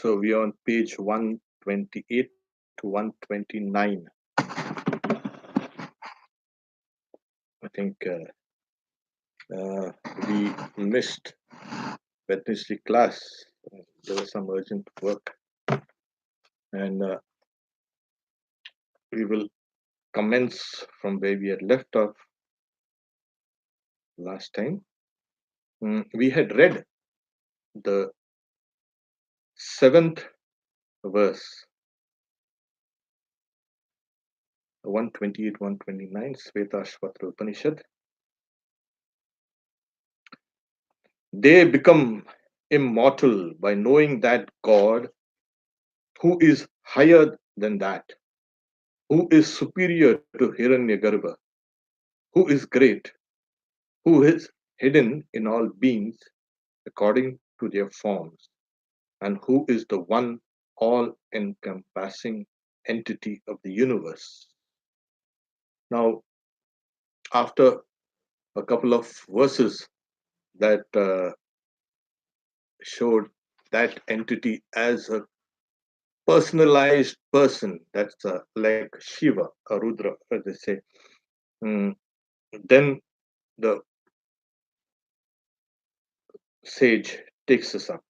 So we are on page 128 to 129. I think we missed Wednesday class. There was some urgent work, and we will commence from where we had left off last time. We had read the 7th verse, 128, 129, Svetasvatara Upanishad. They become immortal by knowing that God, who is higher than that, who is superior to Hiranyagarbha, who is great, who is hidden in all beings according to their forms, and who is the one all-encompassing entity of the universe. Now, after a couple of verses that showed that entity as a personalized person, that's like Shiva, a Rudra, as they say, then the sage takes us up.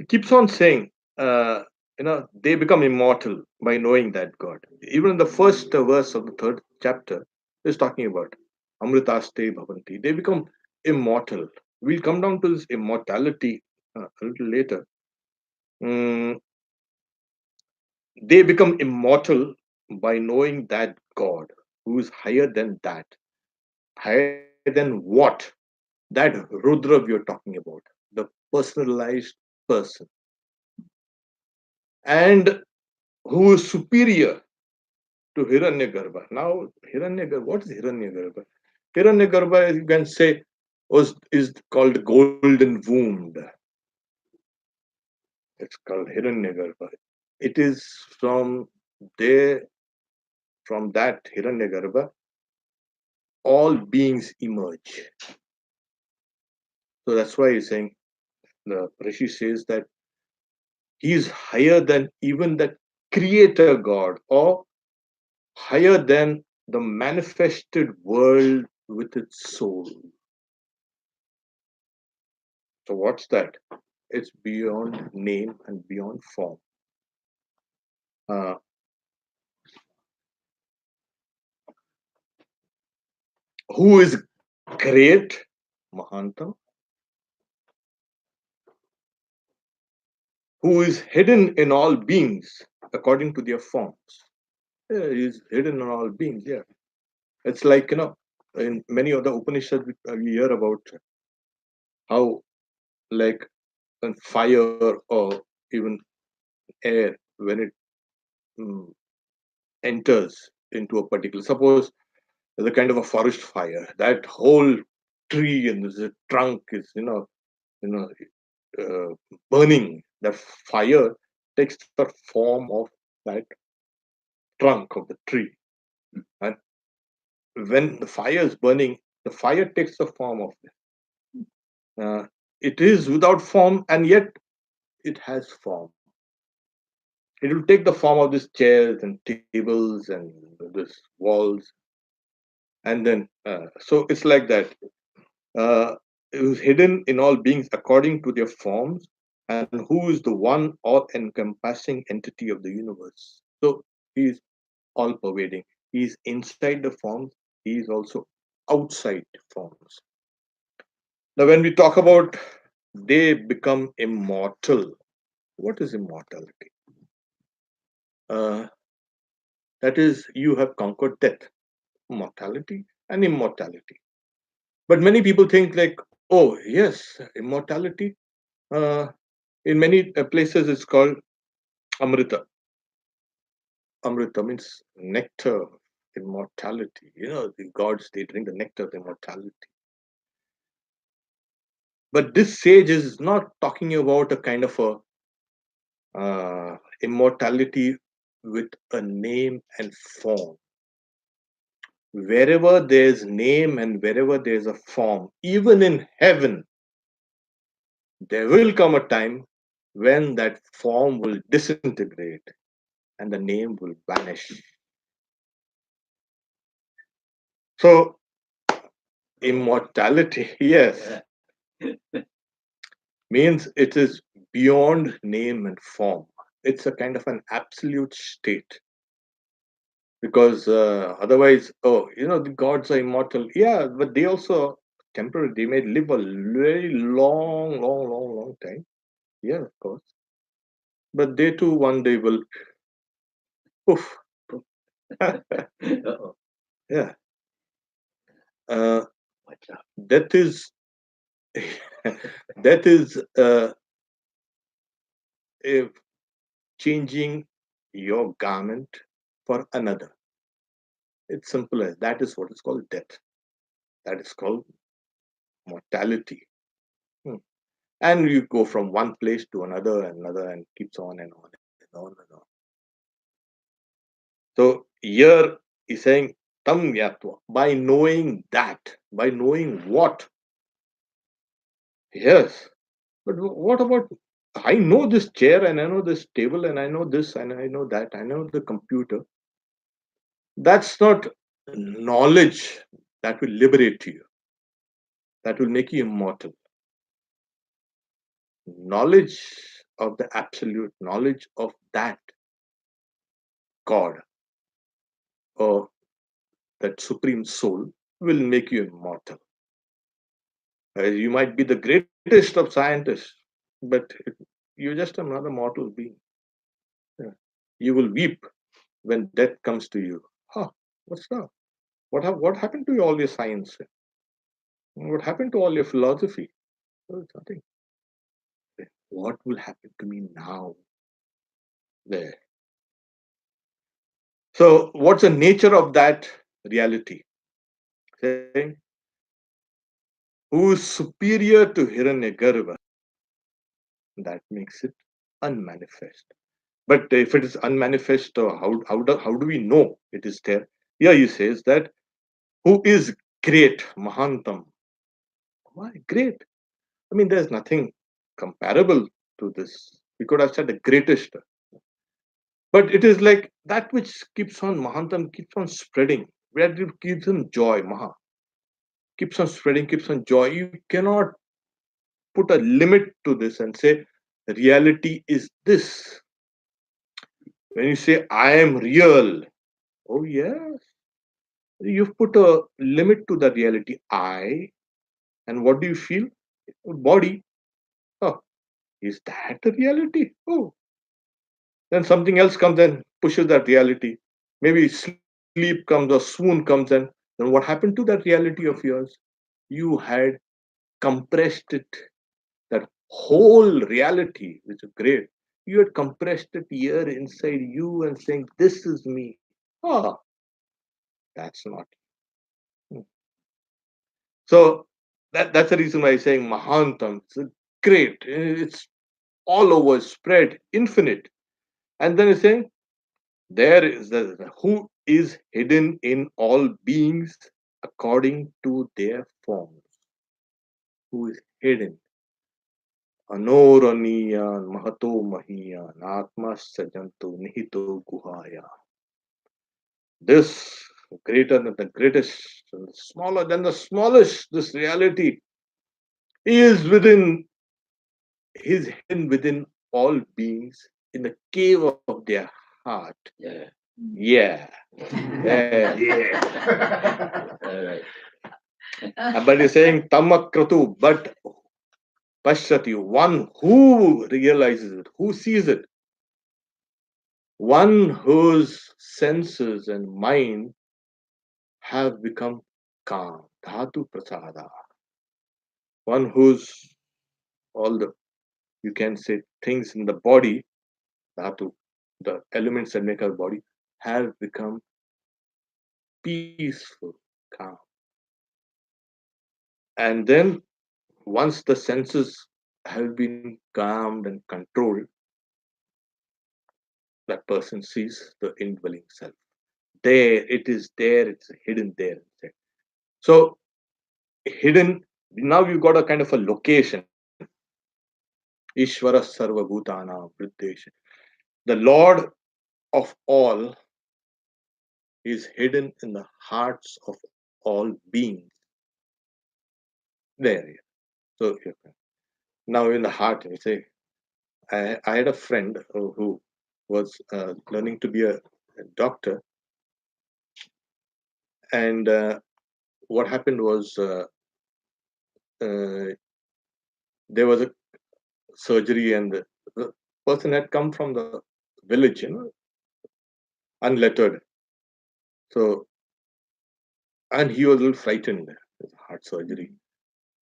He keeps on saying, they become immortal by knowing that God. Even in the first verse of the 3rd chapter is talking about Amritaste Bhavanti. They become immortal. We'll come down to this immortality a little later. They become immortal by knowing that God, who is higher than that, higher than what? That Rudra we are talking about, the personalized person, and who is superior to Hiranyagarbha. Now, Hiranyagarbha, what is Hiranyagarbha? Hiranyagarbha, you can say, is called golden wombed. It's called Hiranyagarbha. It is there, from that Hiranyagarbha, all beings emerge. So that's why he's saying, the Rishi says that he is higher than even the creator God, or higher than the manifested world with its soul. So what's that? It's beyond name and beyond form. Uh, who is great? Mahantam. Who is hidden in all beings according to their forms. Yeah, he is hidden in all beings. Yeah. It's like, in many of the Upanishads, we hear about how, like, fire or even air, when it mm, enters into a particular, suppose there's a kind of a forest fire, that whole tree and the trunk is, you know, burning. The fire takes the form of that trunk of the tree, and when the fire is burning, the fire takes the form of it. It is without form, and yet it has form. It will take the form of these chairs and tables and this walls, and then so it's like that. It is hidden in all beings according to their forms, and who is the one all-encompassing entity of the universe. So he is all-pervading. He is inside the forms. He is also outside forms. Now, when we talk about they become immortal, what is immortality? That is, you have conquered death, mortality, and immortality. But many people think like, oh yes, immortality. Uh, in many places, it's called Amrita. Amrita means nectar, immortality. The gods, they drink the nectar of immortality. But this sage is not talking about a kind of a immortality with a name and form. Wherever there's name and wherever there's a form, even in heaven, there will come a time when that form will disintegrate and the name will vanish. So, immortality, yes, means it is beyond name and form. It's a kind of an absolute state. Because otherwise, oh, the gods are immortal. Yeah, but they also temporary. They may live a very long, long, long, long time. Yeah, of course. But they too one day will poof. Yeah. Uh, that is that is if changing your garment for another. It's simple as that is what is called death. That is called mortality. Hmm. And you go from one place to another, and keeps on and on and on and on. So here he's saying tam yatva. By knowing that, by knowing what? Yes. But what about I know this chair and I know this table and I know this and I know that. I know the computer. That's not knowledge that will liberate you, that will make you immortal. Knowledge of the absolute, knowledge of that God or that supreme soul will make you immortal. You might be the greatest of scientists, but you're just another mortal being. Yeah. You will weep when death comes to you. Huh, what's wrong? What happened to all your science? What happened to all your philosophy? Oh, it's nothing. What will happen to me now? There. So, what's the nature of that reality? Saying, who is superior to Hiranyagarbha? That makes it unmanifest. But if it is unmanifest, how do we know it is there? Here he says that who is great, Mahantam. Why great? I mean, there's nothing comparable to this. We could have said the greatest, but it is like that which keeps on Mahantam, keeps on spreading. Where it keeps on joy, Maha keeps on spreading, keeps on joy. You cannot put a limit to this and say reality is this. When you say I am real, oh yes, you've put a limit to the reality I, and what do you feel? Body. Oh, is that the reality? Oh, then something else comes and pushes that reality. Maybe sleep comes or swoon comes, and then what happened to that reality of yours? You had compressed it, that whole reality, which is great. You had compressed it here inside you and saying, this is me. Ah, that's not. Hmm. So that's the reason why I'm saying Mahantam. It's great. It's all over, spread, infinite. And then he's saying, there is the who is hidden in all beings according to their forms. Who is hidden? Anoraniya mahato mahiya atma sajanto nihito guhaya. This greater than the greatest, and smaller than the smallest, this reality is within, is hidden within all beings in the cave of their heart. Yeah. Yeah. Yeah. Yeah. Alright. But you're saying tamakratu, but pashyati, one who realizes it, who sees it, one whose senses and mind have become calm. Dhatu prasada. One whose all the, you can say, things in the body, dhatu, the elements that make our body, have become peaceful, calm. And then once the senses have been calmed and controlled, that person sees the indwelling self. There, it is there, it's hidden there. So, hidden, now you've got a kind of a location. Ishvara Sarva Bhutana Vriddesha. The Lord of all is hidden in the hearts of all beings. There. So now in the heart, you say, I had a friend who was learning to be a doctor, and what happened was uh, there was a surgery, and the person had come from the village, unlettered. So, and he was a little frightened with heart surgery.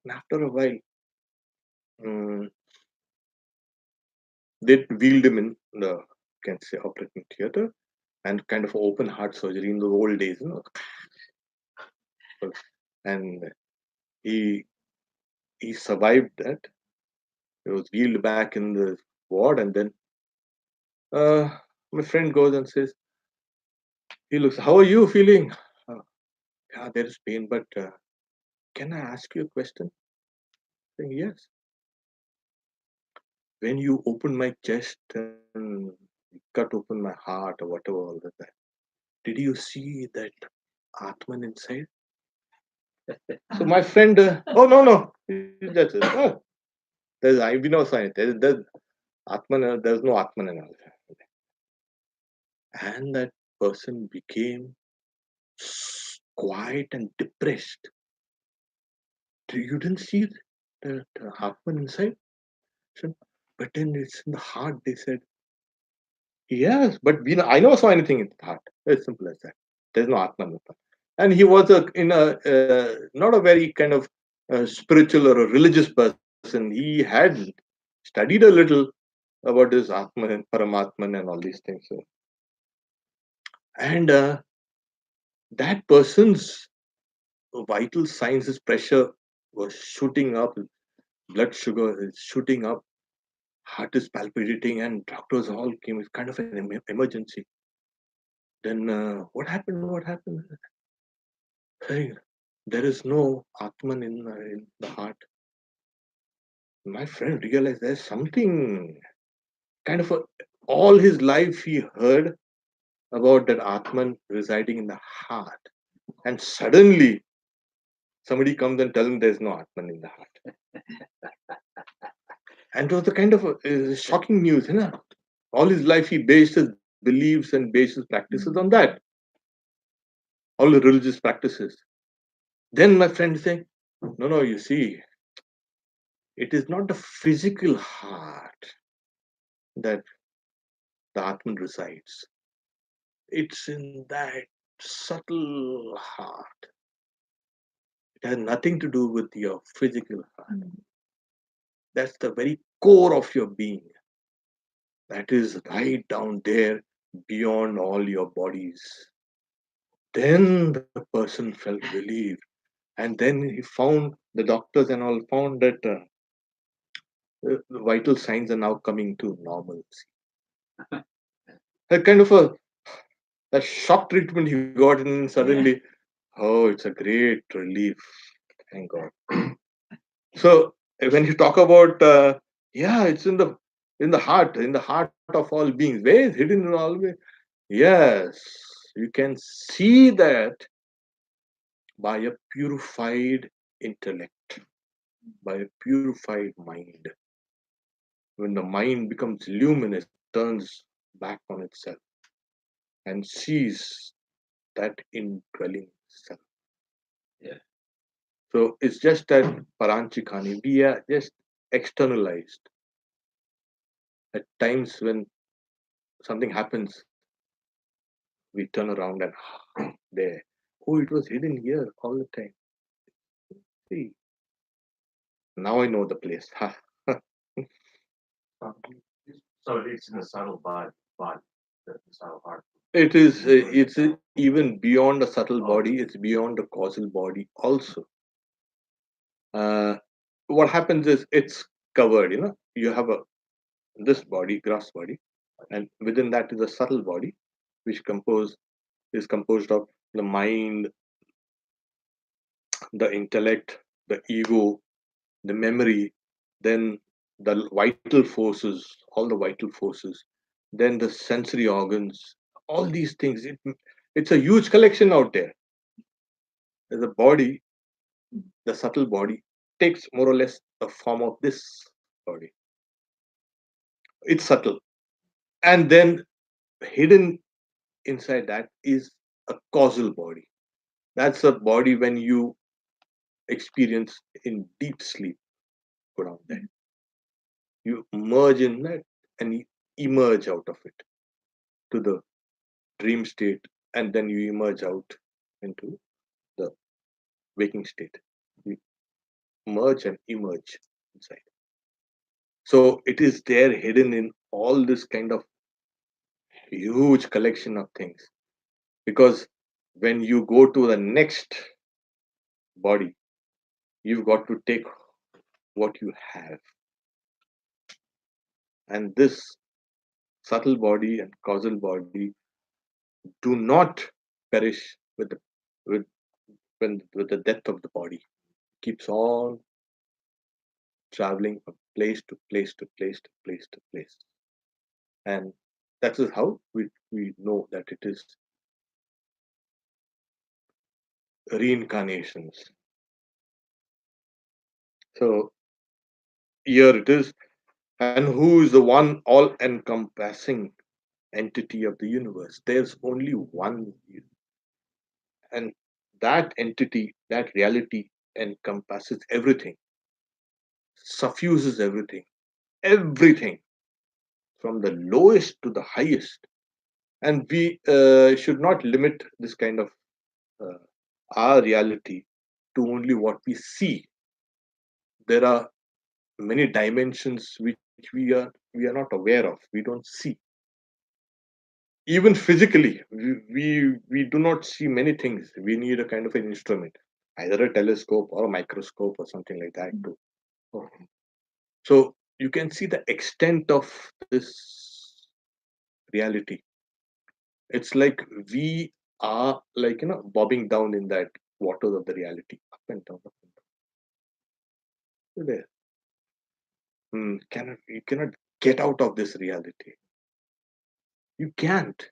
And after a while, um, they wheeled him in the, can say, operating theater, and kind of open heart surgery in the old days, and he he survived that. He was wheeled back in the ward, and then uh, my friend goes and says, he looks, how are you feeling? Uh, yeah, there is pain, but can I ask you a question? Saying, yes. When you open my chest and cut open my heart or whatever, all that, did you see that Atman inside? So my friend, oh no, no, that's it. Oh, we know science. There's Atman, there's no Atman in all. And that person became quiet and depressed. You didn't see that Atman inside? So, but then it's in the heart, they said. Yes, but I never saw anything in the heart. As simple as that. There's no Atman. And he was not a very kind of spiritual or a religious person. He had studied a little about his Atman and Paramatman and all these things. So. And that person's vital signs, his pressure was shooting up, blood sugar is shooting up, heart is palpitating, and doctors all came. It's kind of an emergency. Then what happened? What happened? Hey, there is no Atman in the heart. My friend realized there's something kind of all his life he heard about that Atman residing in the heart. And suddenly somebody comes and tells him there's no Atman in the heart. And it was the kind of shocking news. All his life he based his beliefs and based his practices on that. All the religious practices. Then my friend say, no, no, you see, it is not the physical heart that the Atman resides. It's in that subtle heart. It has nothing to do with your physical heart. That's the very core of your being. That is right down there beyond all your bodies. Then the person felt relieved. And then he found, the doctors and all found that the vital signs are now coming to normalcy. A kind of a shock treatment he got, and suddenly, oh, it's a great relief. Thank God. So when you talk about, yeah, it's in the heart of all beings. Where is hidden in all way? Yes, you can see that by a purified intellect, by a purified mind. When the mind becomes luminous, turns back on itself and sees that indwelling self. Yeah. So it's just that paranchikani. We are just externalized. At times when something happens, we turn around and there. Oh, it was hidden here all the time. See, now I know the place. Um, So it's in the subtle body, the subtle heart. It is. It's even beyond the subtle body. It's beyond the causal body also. Uh, what happens is it's covered. You have this body, gross body, and within that is a subtle body, which is composed of the mind, the intellect, the ego, the memory, then the vital forces, all the vital forces, then the sensory organs, all these things. It's a huge collection out there. The body, the subtle body, takes more or less a form of this body. It's subtle. And then hidden inside that is a causal body. That's a body when you experience in deep sleep. Go down there. You merge in that and you emerge out of it to the dream state, and then you emerge out into the waking state. You merge and emerge inside. So it is there hidden in all this kind of huge collection of things. Because when you go to the next body, you've got to take what you have. And this subtle body and causal body do not perish with with the death of the body. Keeps on traveling from place to place to place to place to place. And that is how we know that it is reincarnations. So here it is. And who is the one all encompassing entity of the universe? There's only one. And that entity, that reality encompasses everything, suffuses everything, everything from the lowest to the highest. And we should not limit this kind of uh, our reality to only what we see. There are many dimensions which we are not aware of. We don't see. Even physically, we do not see many things. We need a kind of an instrument, either a telescope or a microscope or something like that too. So you can see the extent of this reality. It's like we are like bobbing down in that waters of the reality, up and down, up and down. There, cannot you cannot get out of this reality. You can't.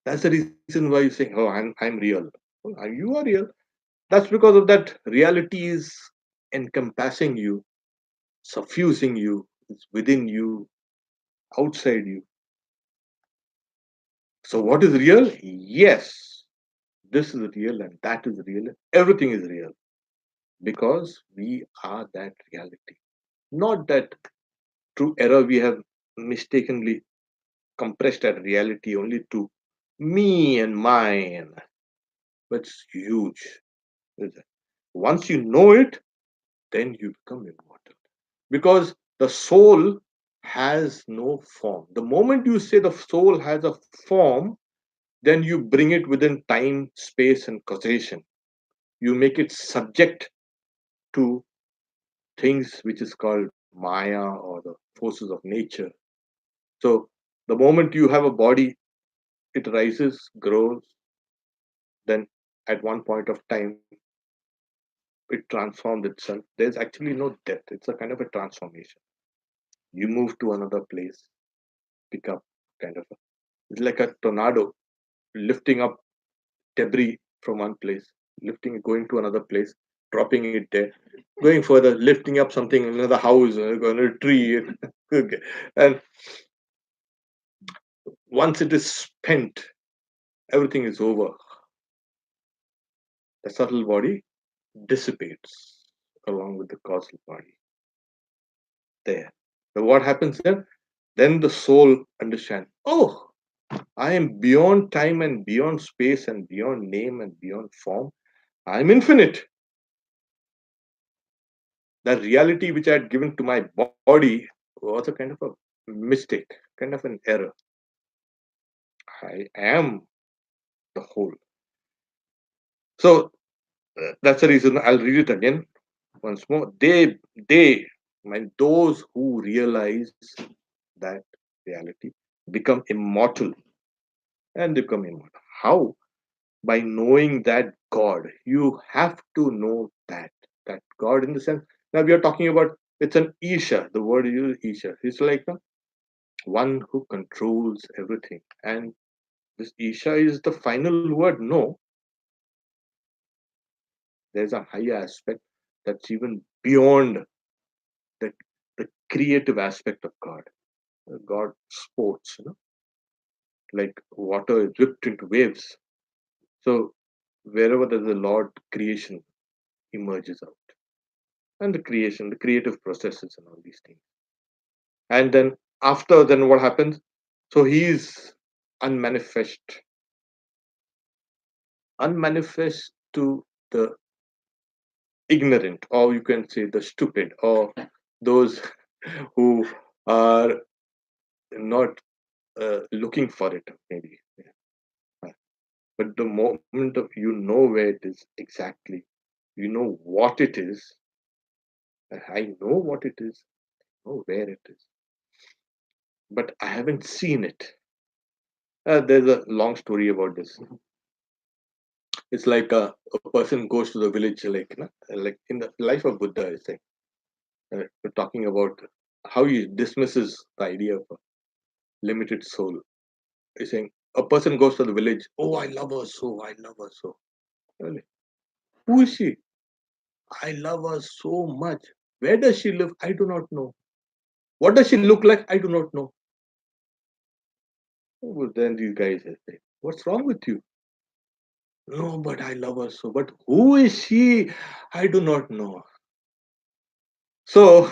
That's the reason why you're saying, "Oh, I'm real." Well, you are real. That's because of that reality is encompassing you, suffusing you, it's within you, outside you. So, what is real? Yes, this is real, and that is real. Everything is real because we are that reality. Not that through error we have mistakenly compressed that reality only to me and mine. But it's huge. Once you know it, then you become immortal. Because the soul has no form. The moment you say the soul has a form, then you bring it within time, space, and causation. You make it subject to things which is called Maya or the forces of nature. So the moment you have a body, it rises, grows, then at one point of time, it transforms itself. There's actually no death, it's a kind of a transformation. You move to another place, pick up kind of it's like a tornado lifting up debris from one place, lifting it, going to another place, dropping it there, going further, lifting up something, another house, another tree. Okay. And once it is spent, everything is over. The subtle body dissipates along with the causal body. There. So what happens then? Then the soul understands, oh, I am beyond time and beyond space and beyond name and beyond form. I'm infinite. The reality which I had given to my body was a kind of a mistake, kind of an error. I am the whole. So that's the reason I'll read it again once more. They, those who realize that reality become immortal and become immortal. How? By knowing that God. You have to know that God in the sense. Now we are talking about It's an Isha. The word is Isha. It's like a one who controls everything. And this Isha is the final word. No, there's a higher aspect that's even beyond the, the creative aspect of God. God sports, like water is whipped into waves. So wherever there's a Lord, creation emerges out. And the creation, the creative processes and all these things. And then after, then what happens? So he is unmanifest, unmanifest to the ignorant, or you can say the stupid, or those who are not looking for it, maybe. Yeah. But the moment of you know where it is exactly, you know what it is. I know what it is, know where it is, but I haven't seen it. There's a long story about this. It's like a person goes to the village, like in the life of Buddha, I think. We're talking about how he dismisses the idea of a limited soul. He's saying a person goes to the village. Oh, I love her so. I love her so. Really? Who is she? I love her so much. Where does she live? I do not know. What does she look like? I do not know. Well, then these guys say, "What's wrong with you?" No, but I love her so. But who is she? I do not know. So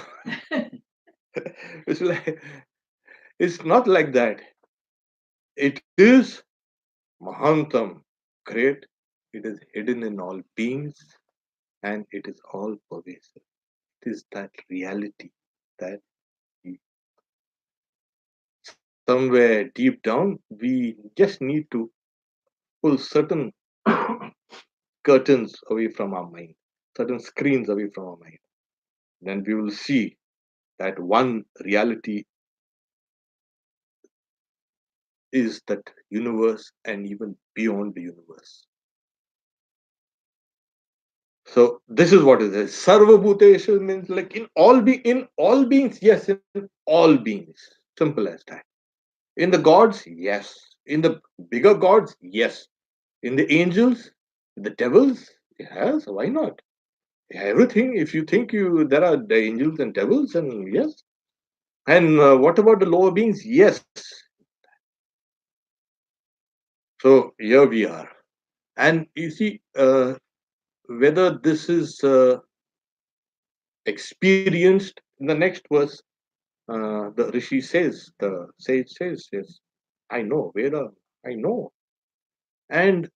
it's like it's not like that. It is Mahantam, great. It is hidden in all beings and it is all pervasive. It is that reality that we, somewhere deep down we just need to pull certain curtains away from our mind, certain screens away from our mind. Then we will see that one reality is that universe and even beyond the universe. So this is what it is. Sarvabhuteshu means like in all beings, yes, in all beings. Simple as that. In the gods, yes. In the bigger gods, yes. In the angels, the devils, yes. Why not? Everything. If you think you there are the angels and devils, and yes. And what about the lower beings? Yes. So here we are. And you see, whether this is experienced in the next verse, the Rishi says, the sage says, yes, I know, Veda, I know. And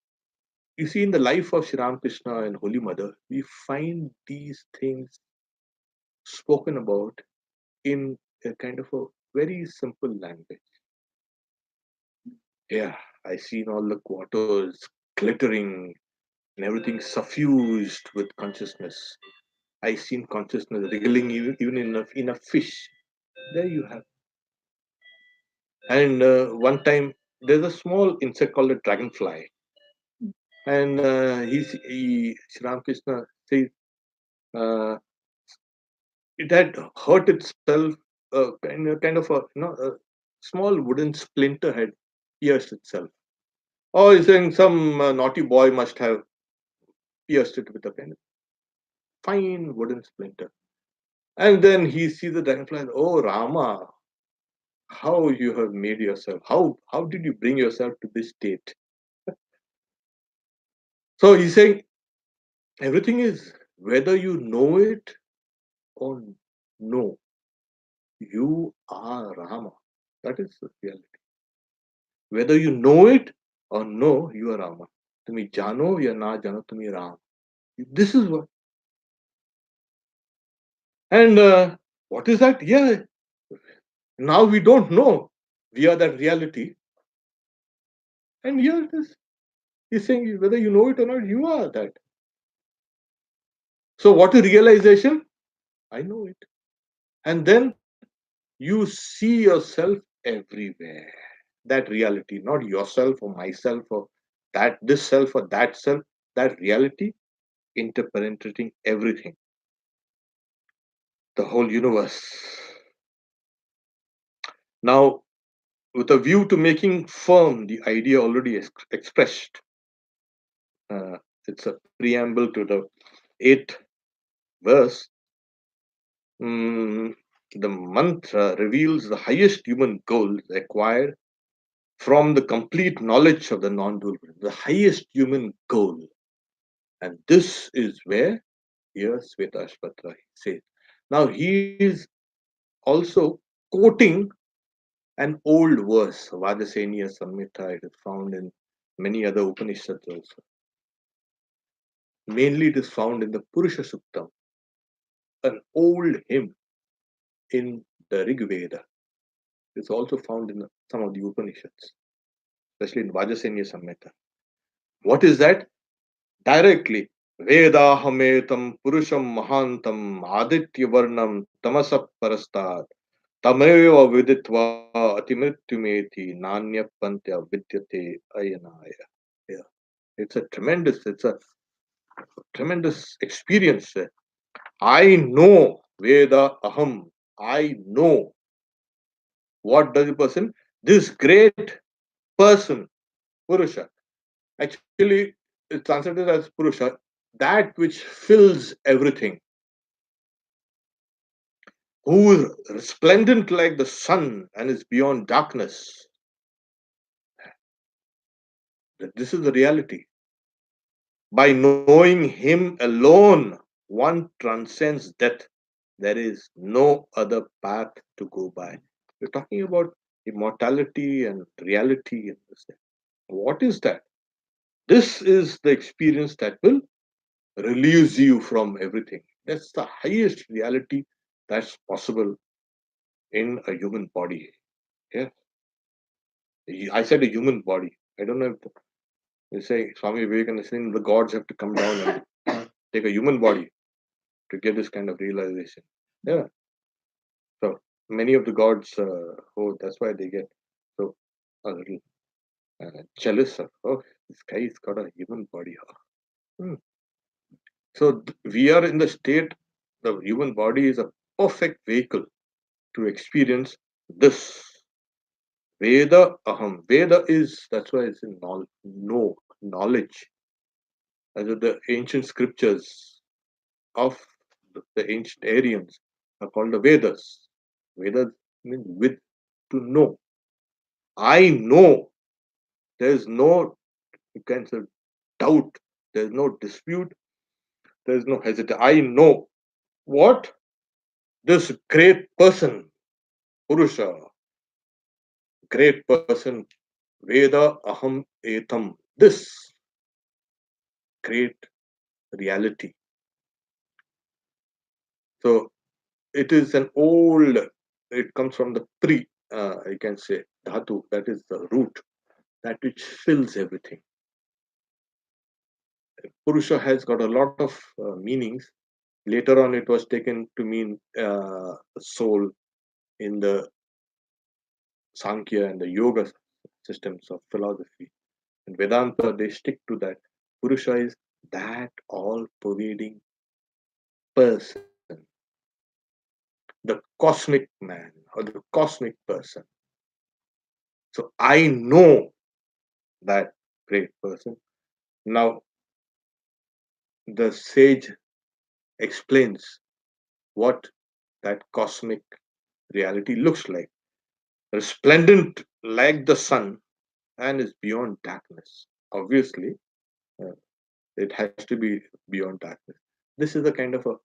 you see, in the life of Sri Ramakrishna and Holy Mother, we find these things spoken about in a kind of a very simple language. Yeah, I seen all the quarters glittering and everything suffused with consciousness. I seen consciousness wriggling even in a fish. There you have. And one time, there's a small insect called a dragonfly. And Sri Ramakrishna says, uh, it had hurt itself, kind of a small wooden splinter had pierced itself. Or he's saying some naughty boy must have pierced it with a kind of fine wooden splinter. And then he sees the dragonfly, oh Rama, how you have made yourself. How did you bring yourself to this state? So he's saying everything is whether you know it or no, you are Rama. That is the reality. Whether you know it or no, you are Rama. Tumi jano ya na jano, tumi Ram. This is what. And what is that? Yeah, now we don't know. We are that reality. And here it is. He's saying whether you know it or not, you are that. So what is realization? I know it. And then you see yourself everywhere. That reality, not yourself or myself or that this self or that self, that reality interpenetrating everything. the whole universe. Now, with a view to making firm the idea already expressed, uh, it's a preamble to the eighth verse. Mm, the mantra reveals the highest human goal acquired from the complete knowledge of the non-dual, the highest human goal. And this is where here Svetasvatara says. Now he is also quoting an old verse, Vajaseniya Samhita. It is found in many other Upanishads also. Mainly it is found in the Purusha Suktam, an old hymn in the Rig Veda. It's also found in some of the Upanishads, especially in Vajaseniya Samhita. What is that? Directly. Vedahametam Purusham Mahantam Aditya Varnam Tamasap Parastat Tameva Viditva Atimrityumeti Nanya Pantya Vidyate Ayanaya. Yeah. It's a tremendous experience. I know Veda Aham. I know. What does the person? This great person, Purusha. Actually, it's translated as Purusha, that which fills everything, who is resplendent like the sun and is beyond darkness. This is the reality. By knowing Him alone, one transcends death. There is no other path to go by. We're talking about immortality and reality. And this. What is that? This is the experience that will release you from everything. That's the highest reality that's possible in a human body. Yeah, I said a human body. I don't know if they say Swami Vivekananda saying the gods have to come down and take a human body to get this kind of realization. Yeah, so many of the gods, oh, that's why they get so a little jealous of. Oh, this guy's got a human body. Huh? Hmm. So we are in the state. The human body is a perfect vehicle to experience this. Veda aham. Veda is, that's why it's in knowledge. As the ancient scriptures of the ancient Aryans are called the Vedas. Vedas means with, to know. I know. There's no, you can say, doubt. There's no dispute. There's no hesitation. I know what this great person, Purusha, great person, Veda aham etam. This great reality. So it is an old, it comes from the I can say, dhatu, that is the root, that which fills everything. Purusha has got a lot of meanings. Later on, it was taken to mean soul in the Sankhya and the Yoga systems of philosophy. And Vedanta, they stick to that. Purusha is that all pervading person, the cosmic man or the cosmic person. So I know that great person. Now, the sage explains what that cosmic reality looks like. Resplendent like the sun and is beyond darkness. Obviously, uh, it has to be beyond darkness. This is the kind of a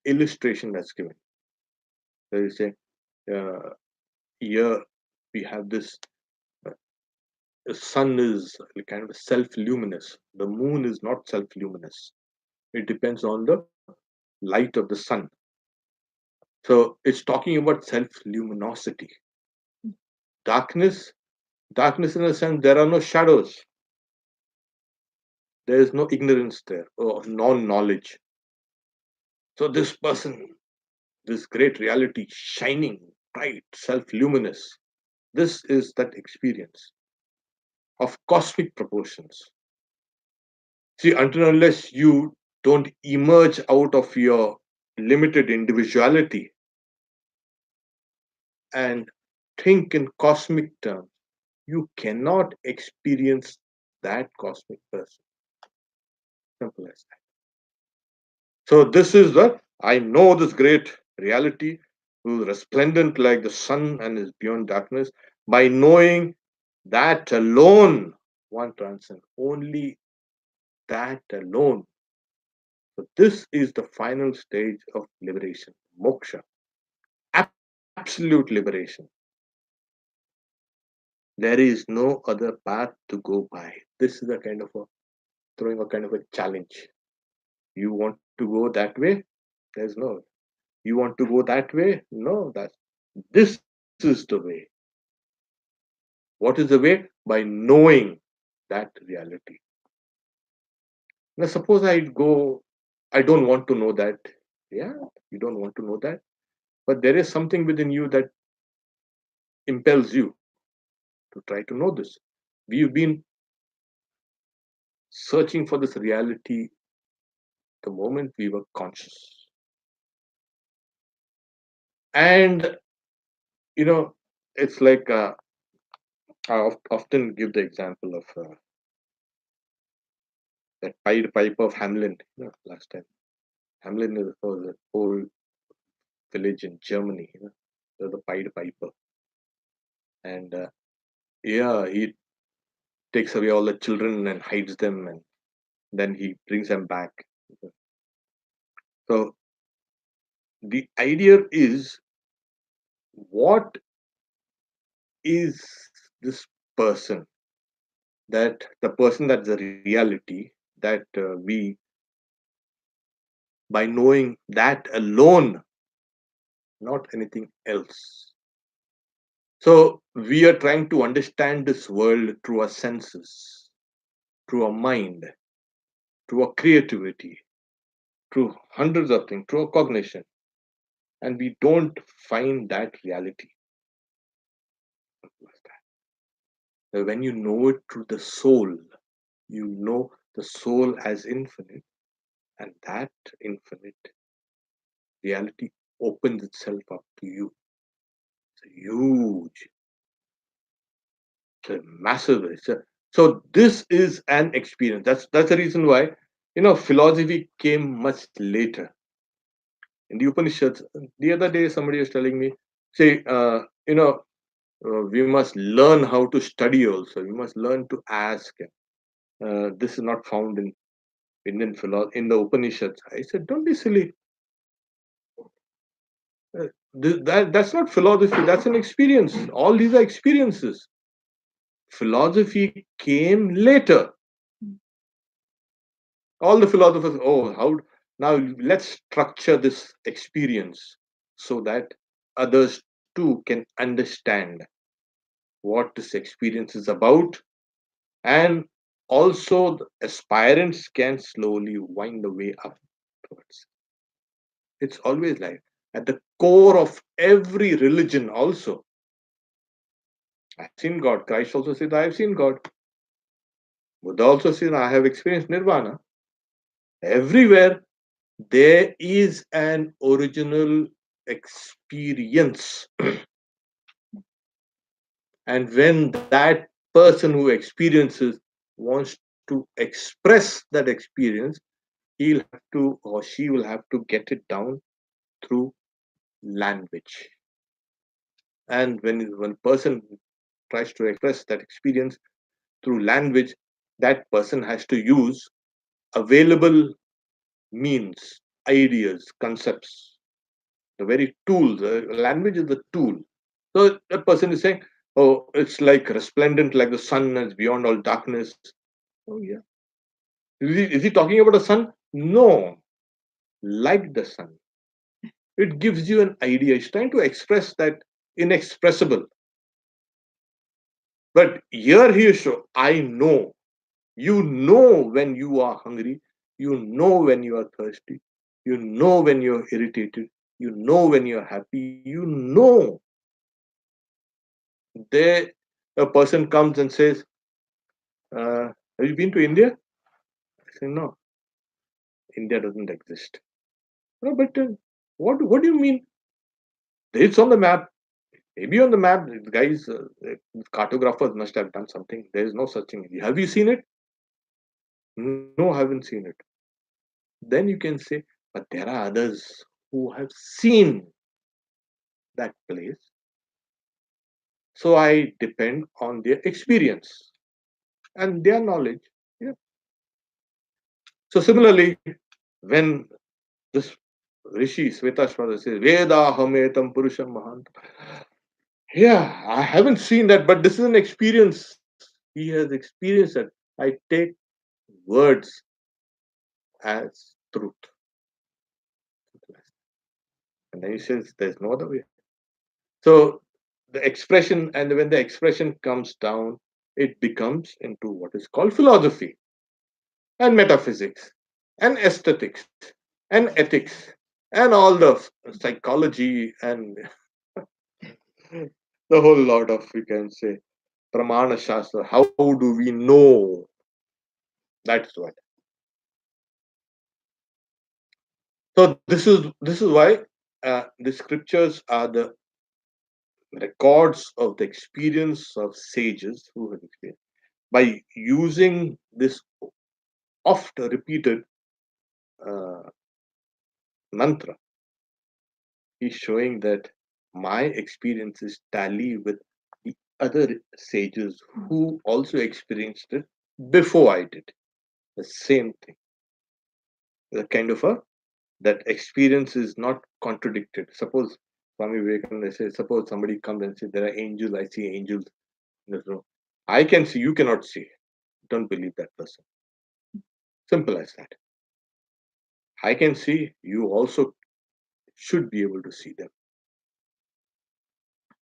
illustration that's given. There is a uh, here we have this. The sun is kind of self-luminous. The moon is not self-luminous. It depends on the light of the sun. So it's talking about self-luminosity. Darkness, darkness in the sense there are no shadows. There is no ignorance there or non-knowledge. So this person, this great reality, shining, bright, self-luminous. This is that experience of cosmic proportions. See, until unless you don't emerge out of your limited individuality and think in cosmic terms, you cannot experience that cosmic person. Simple as that. So this is the I know this great reality who is resplendent like the sun and is beyond darkness. By knowing that alone, one transcends. Only that alone. So this is the final stage of liberation, moksha, absolute liberation. There is no other path to go by. This is a kind of a throwing a kind of a challenge. You want to go that way? There's no. You want to go that way? No, that's this is the way. What is the way? By knowing that reality. Now, suppose I go, I don't want to know that. Yeah, you don't want to know that. But there is something within you that impels you to try to know this. We've been searching for this reality the moment we were conscious. And, you know, it's like often give the example of that Pied Piper of Hamelin, last time. Hamelin was an old village in Germany, the Pied Piper. And yeah, he takes away all the children and hides them, and then he brings them back. So the idea is, what is this person? That the person that's the reality that we, by knowing that alone, not anything else. So we are trying to understand this world through our senses, through our mind, through our creativity, through hundreds of things, through our cognition, and we don't find that reality. When you know it through the soul, you know the soul as infinite, and that infinite reality opens itself up to you. It's a huge, it's a massive. So this is an experience. That's the reason why philosophy came much later. In the Upanishads, the other day somebody was telling me, say, we must learn how to study also. We must learn to ask. This is not found in Indian philosophy, in the Upanishads. I said, don't be silly. That's not philosophy. That's an experience. All these are experiences. Philosophy came later. All the philosophers, oh, how now let's structure this experience so that others too can understand what this experience is about, and also the aspirants can slowly wind the way up towards. It's always like at the core of every religion also. I've seen God. Christ also said, I have seen God. Buddha also said, I have experienced nirvana. Everywhere there is an original experience. And when that person who experiences wants to express that experience, he'll have to, or she will have to get it down through language. And when a person tries to express that experience through language, that person has to use available means, ideas, concepts, the very tools. Language is the tool. So that person is saying, oh, it's like resplendent like the sun and beyond all darkness. Oh, yeah. Is he talking about the sun? No, like the sun. It gives you an idea. It's trying to express that inexpressible. But here he is show, I know. You know when you are hungry. You know when you are thirsty. You know when you're irritated. You know when you're happy. You know. There, a person comes and says, have you been to India? I say, no, India doesn't exist. No, but What do you mean? It's on the map. Maybe on the map, the guys, cartographers must have done something. There is no such thing. Have you seen it? No, I haven't seen it. Then you can say, but there are others who have seen that place. So I depend on their experience and their knowledge. Yeah. So similarly, when this Rishi Svetasvatara says, Veda Hametam Purusham Mahant. Yeah, I haven't seen that, but this is an experience. He has experienced it. I take words as truth. And then he says, there's no other way. So the expression, and when the expression comes down, it becomes into what is called philosophy and metaphysics and aesthetics and ethics and all the psychology and the whole lot of, we can say, pramana shastra. How do we know? That's what. So this is why the scriptures are the records of the experience of sages who have experienced. By using this oft repeated uh, mantra, he's showing that my experiences tally with the other sages who also experienced it before I did. The same thing. The kind of a that experience is not contradicted. Suppose Swami Vivekananda says, suppose somebody comes and says, there are angels, I see angels in this room. I can see, you cannot see. Don't believe that person. Simple as that. I can see, you also should be able to see them.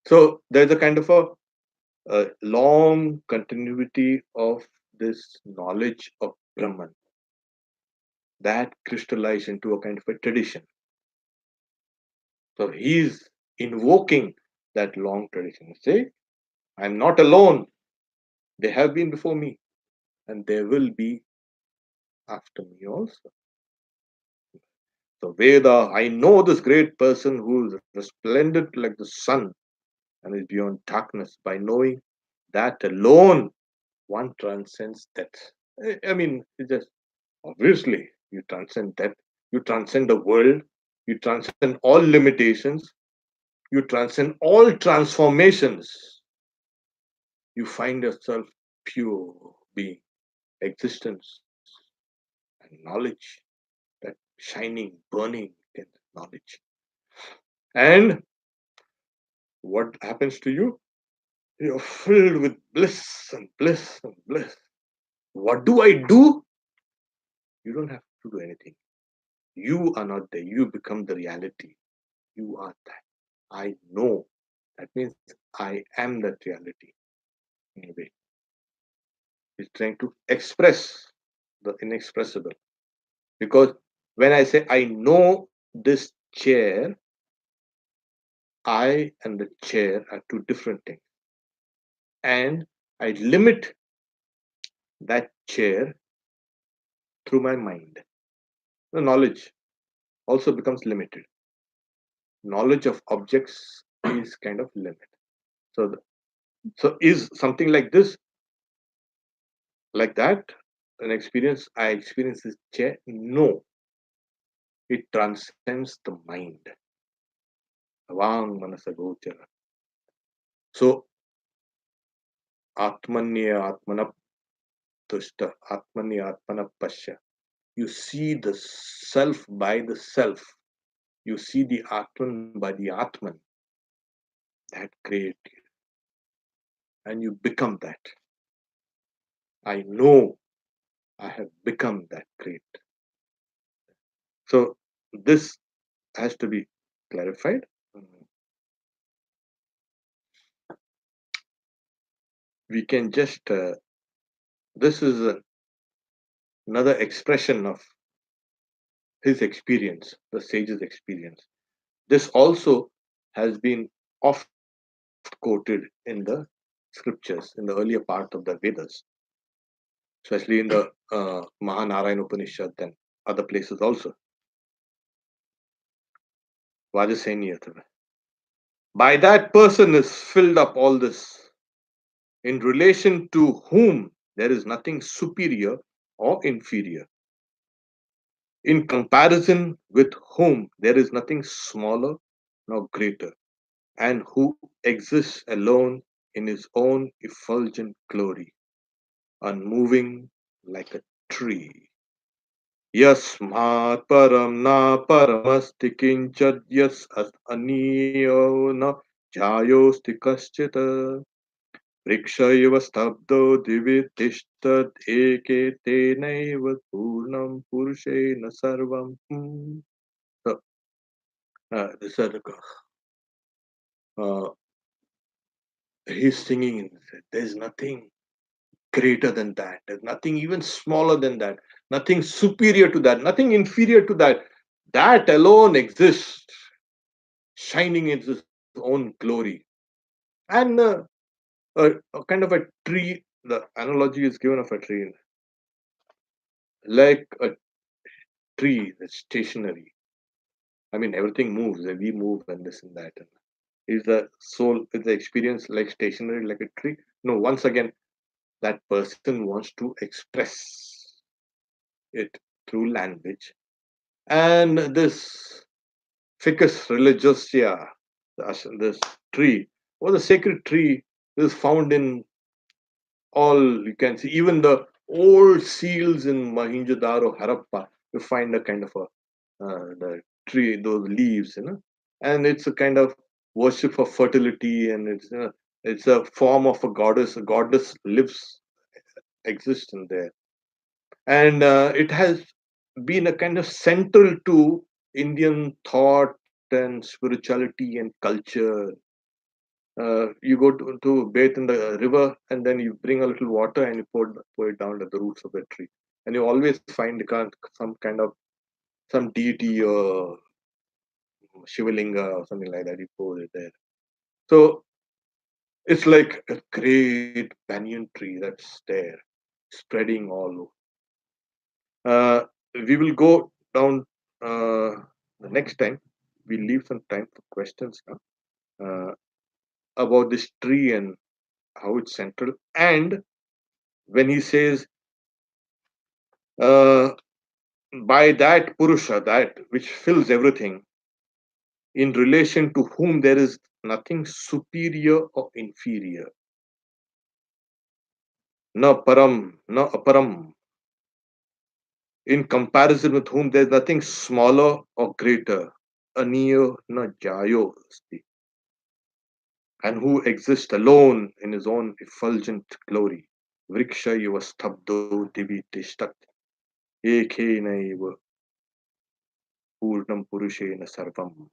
So there's a kind of a long continuity of this knowledge of Brahman that crystallized into a kind of a tradition. So he's invoking that long tradition. Say, I'm not alone. They have been before me, and there will be after me also. So Veda, I know this great person who is resplendent like the sun and is beyond darkness. By knowing that alone, one transcends death. I mean, it's just obviously you transcend death, you transcend the world, you transcend all limitations, you transcend all transformations. You find yourself pure being, existence, and knowledge, that shining, burning knowledge. And what happens to you? You're filled with bliss and bliss and bliss. What do I do? You don't have to do anything. You are not there. You become the reality. You are that. I know. That means I am that reality. In a way, he's trying to express the inexpressible. Because when I say I know this chair, I and the chair are two different things. And I limit that chair through my mind. The knowledge also becomes limited. Knowledge of objects is kind of limit. So, so is something like this, like that, an experience? I experience this chair? No, it transcends the mind. Avang manasa gochara. So, atmanya atmana tushta, atmanya atmana pasya. You see the self by the self. You see the Atman by the Atman. That create you. And you become that. I know I have become that great. So this has to be clarified. We can just, this is another expression of his experience, the sage's experience. This also has been oft quoted in the scriptures, in the earlier part of the Vedas, especially in the Mahanarayana Upanishad and other places also. Vajaseniyatava. By that person is filled up all this, in relation to whom there is nothing superior or inferior, in comparison with whom there is nothing smaller nor greater, and who exists alone in his own effulgent glory, unmoving like a tree. Yasmat param na paramasti kinchad yas aniyo na jayosti kaschita vrikshaiva stabdo divittishtad eke tenaiva purnam purushena sarvam. So, this is uh, he's singing and said, there's nothing greater than that. There's nothing even smaller than that. Nothing superior to that. Nothing inferior to that. That alone exists, shining in its own glory. And a kind of a tree, the analogy is given of a tree, like a tree that's stationary. I mean, everything moves, and we move, and this and that. And is the soul, is the experience like stationary, like a tree? No, once again, that person wants to express it through language. And this ficus religiosa, this tree, was a sacred tree, is found in all, you can see, even the old seals in Mohenjo-daro, Harappa, you find a kind of a the tree, those leaves, and it's a kind of worship for fertility, and it's a form of a goddess. A goddess lives, exists in there, and it has been a kind of central to Indian thought and spirituality and culture. You go to bathe in the river, and then you bring a little water and you pour it down at the roots of the tree, and you always find some kind of some deity or Shivalinga or something like that. You pour it there. So it's like a great banyan tree that's there, spreading all over. We will go down the next time. We leave some time for questions now, about this tree and how it's central. And when he says, uh, by that Purusha, that which fills everything, in relation to whom there is nothing superior or inferior, no param, no aparam, in comparison with whom there is nothing smaller or greater, aniyo na jayo asti, and who exists alone in his own effulgent glory. Vriksha yuva stabdo divi tishtat, ekhe naiva purnam purushena sarvam.